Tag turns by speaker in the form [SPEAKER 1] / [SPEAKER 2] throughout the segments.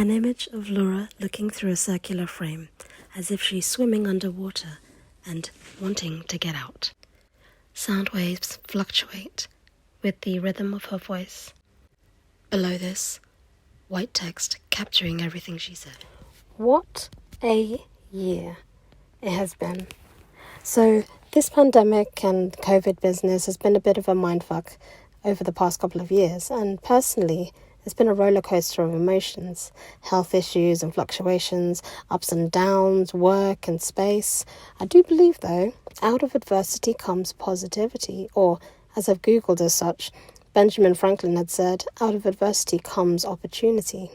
[SPEAKER 1] An image of Laura looking through a circular frame, as if she's swimming underwater and wanting to get out. Sound waves fluctuate with the rhythm of her voice. Below this, white text capturing everything she said. What a year it has been. So this pandemic and COVID business has been a bit of a mindfuck over the past couple of years, and personally, it's been a roller coaster of emotions, health issues and fluctuations, ups and downs, work and space. I do believe, though, out of adversity comes positivity, or, as I've Googled as such, Benjamin Franklin had said, out of adversity comes opportunity.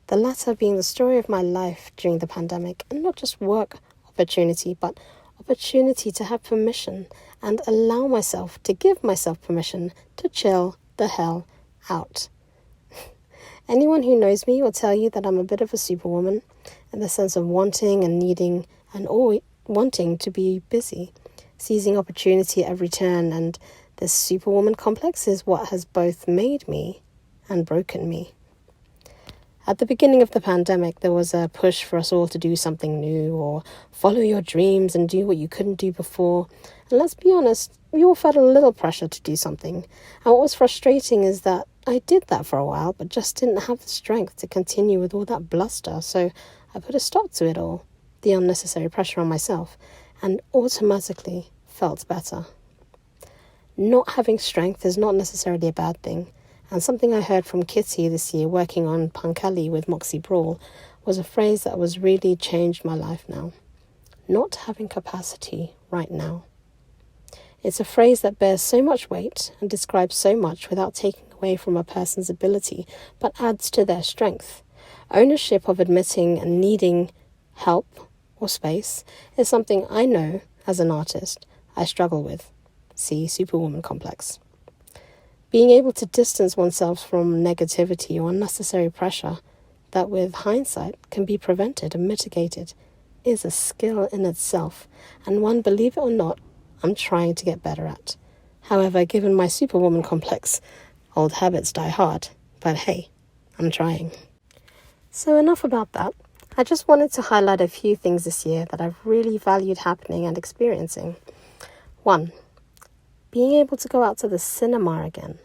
[SPEAKER 1] The latter being the story of my life during the pandemic, and not just work opportunity, but opportunity to have permission and allow myself to give myself permission to chill the hell out. Anyone who knows me will tell you that I'm a bit of a superwoman in the sense of wanting and needing and always wanting to be busy, seizing opportunity at every turn, and this superwoman complex is what has both made me and broken me. At the beginning of the pandemic, there was a push for us all to do something new or follow your dreams and do what you couldn't do before. And let's be honest, we all felt a little pressure to do something. And what was frustrating is that I did that for a while, but just didn't have the strength to continue with all that bluster. So I put a stop to it all, the unnecessary pressure on myself, and automatically felt better. Not having strength is not necessarily a bad thing. And something I heard from Kitty this year working on Pankali with Moxie Brawl was a phrase that was really changed my life now. Not having capacity right now. It's a phrase that bears so much weight and describes so much without taking away from a person's ability, but adds to their strength. Ownership of admitting and needing help or space is something I know as an artist I struggle with. See Superwoman complex. Being able to distance oneself from negativity or unnecessary pressure that with hindsight can be prevented and mitigated is a skill in itself, and one, believe it or not, I'm trying to get better at. However, given my superwoman complex, old habits die hard, but hey, I'm trying. So enough about that. I just wanted to highlight a few things this year that I've really valued happening and experiencing. 1. Being able to go out to the cinema again.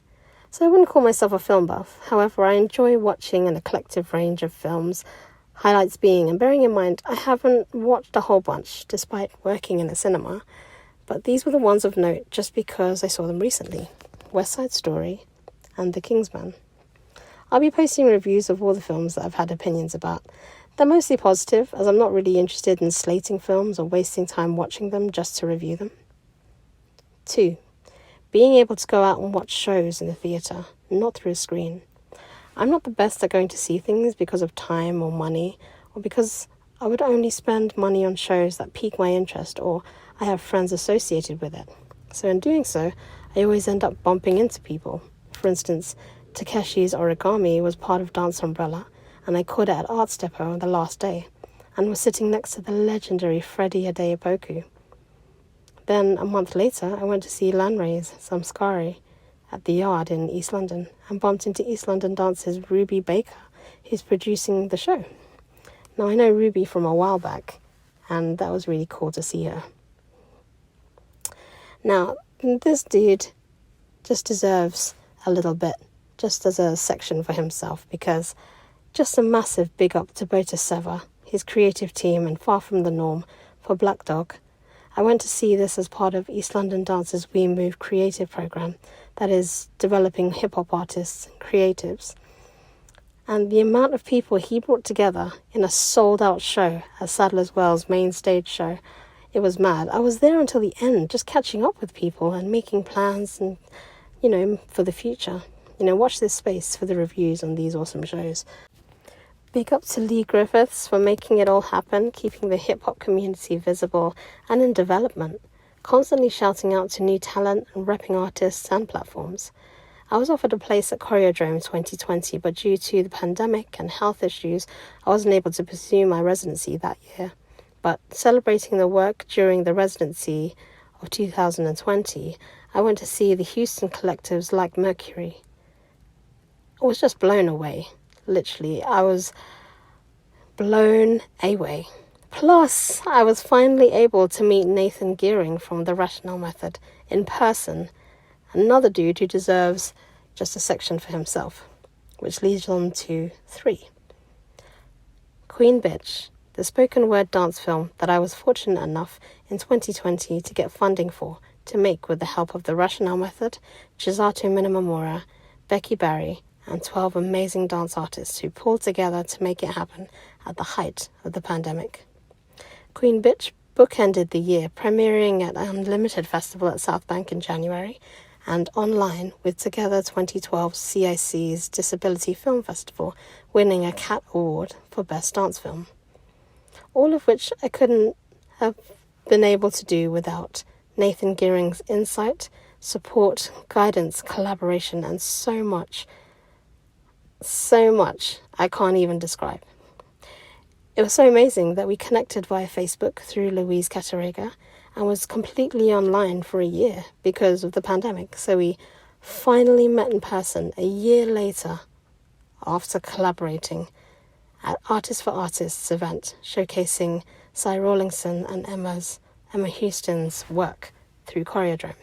[SPEAKER 1] So I wouldn't call myself a film buff. However, I enjoy watching an eclectic range of films, highlights being, and bearing in mind, I haven't watched a whole bunch despite working in a cinema, but these were the ones of note just because I saw them recently. West Side Story and The Kingsman. I'll be posting reviews of all the films that I've had opinions about. They're mostly positive, as I'm not really interested in slating films or wasting time watching them just to review them. 2. Being able to go out and watch shows in the theatre, not through a screen. I'm not the best at going to see things because of time or money, or because I would only spend money on shows that pique my interest or I have friends associated with it. So in doing so, I always end up bumping into people. For instance, Takeshi's Origami was part of Dance Umbrella, and I caught it at Arts Depot on the last day, and was sitting next to the legendary Freddie Adepoku. Then, a month later, I went to see Lanray's Samskari at the Yard in East London and bumped into East London Dance's Ruby Baker, who's producing the show. Now, I know Ruby from a while back, and that was really cool to see her. Now, this dude just deserves a little bit, just as a section for himself, because just a massive big up to Bota Seva, his creative team, and Far From the Norm for Black Dog. I went to see this as part of East London Dance's We Move creative program that is developing hip-hop artists and creatives. And the amount of people he brought together in a sold-out show at Sadler's Wells main stage show, it was mad. I was there until the end, just catching up with people and making plans and, for the future. Watch this space for the reviews on these awesome shows. Big up to Lee Griffiths for making it all happen, keeping the hip-hop community visible and in development, constantly shouting out to new talent and repping artists and platforms. I was offered a place at Choreodrome 2020, but due to the pandemic and health issues, I wasn't able to pursue my residency that year. But celebrating the work during the residency of 2020, I went to see the Houston collectives like Mercury. I was just blown away. Literally, I was blown away. Plus, I was finally able to meet Nathan Gearing from the Rationale Method in person, another dude who deserves just a section for himself, which leads on to 3. Queen Bitch, the spoken word dance film that I was fortunate enough in 2020 to get funding for to make with the help of the Rationale Method, Chisato Minamamura, Becky Barry, and 12 amazing dance artists who pulled together to make it happen at the height of the pandemic. Queen Bitch bookended the year, premiering at Unlimited Festival at South Bank in January and online with Together 2012 CIC's Disability Film Festival, winning a CAT Award for Best Dance Film. All of which I couldn't have been able to do without Nathan Gearing's insight, support, guidance, collaboration, and so much I can't even describe. It was so amazing that we connected via Facebook through Louise Catarega and was completely online for a year because of the pandemic. So we finally met in person a year later after collaborating at Artists for Artists event showcasing Cy Rawlingson and Emma Houston's work through Choreodrome.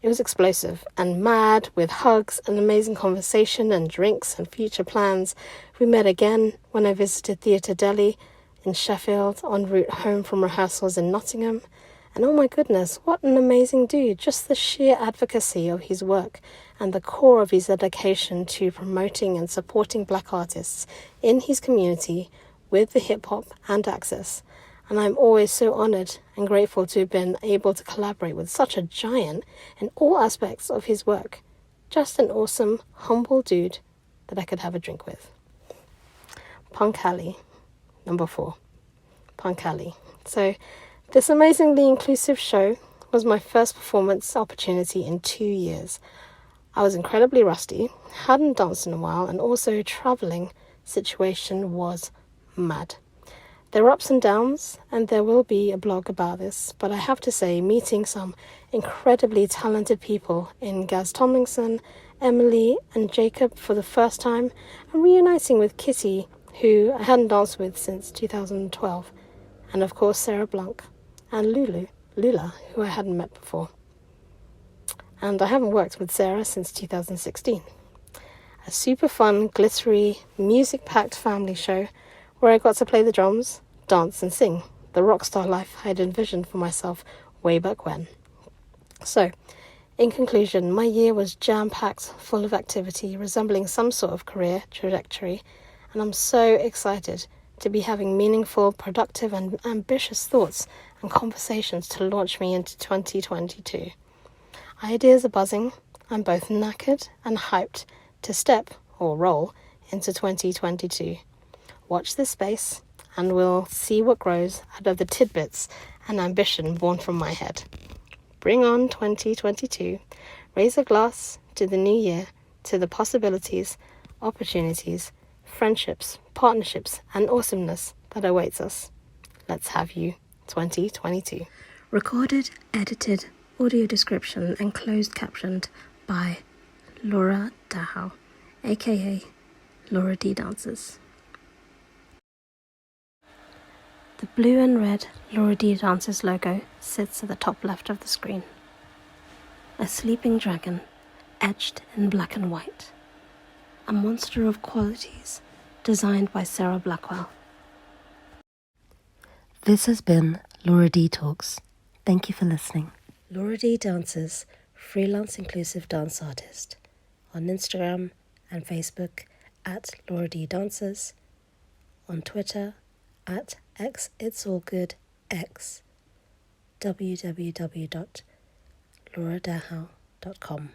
[SPEAKER 1] It was explosive and mad, with hugs and amazing conversation and drinks and future plans. We met again when I visited Theatre Delhi in Sheffield en route home from rehearsals in Nottingham. And oh my goodness, what an amazing dude. Just the sheer advocacy of his work and the core of his dedication to promoting and supporting Black artists in his community with the hip-hop and access. And I'm always so honoured and grateful to have been able to collaborate with such a giant in all aspects of his work. Just an awesome, humble dude that I could have a drink with. Punk Alley, number 4. Punk Alley. So this amazingly inclusive show was my first performance opportunity in 2 years. I was incredibly rusty, hadn't danced in a while, and also travelling situation was mad. There were ups and downs, and there will be a blog about this, but I have to say, meeting some incredibly talented people in Gaz Tomlinson, Emily, and Jacob for the first time, and reuniting with Kitty, who I hadn't danced with since 2012, and of course Sarah Blanc, and Lula, who I hadn't met before. And I haven't worked with Sarah since 2016. A super fun, glittery, music-packed family show where I got to play the drums, dance and sing, the rock star life I had envisioned for myself way back when. So, in conclusion, my year was jam-packed, full of activity, resembling some sort of career trajectory, and I'm so excited to be having meaningful, productive and ambitious thoughts and conversations to launch me into 2022. Ideas are buzzing. I'm both knackered and hyped to step, or roll, into 2022. Watch this space, and we'll see what grows out of the tidbits and ambition born from my head. Bring on 2022. Raise a glass to the new year, to the possibilities, opportunities, friendships, partnerships, and awesomeness that awaits us. Let's have you 2022. Recorded, edited, audio description, and closed captioned by LauraDTalks, aka LauraDTalks. The blue and red LauraDTalks logo sits at the top left of the screen. A sleeping dragon, etched in black and white. A monster of qualities, designed by Sarah Blackwell. This has been LauraDTalks. Thank you for listening. LauraDTalks, freelance inclusive dance artist. On Instagram and Facebook at LauraDTalks. On Twitter at xitsallgoodx. www.LauraDTalks.com.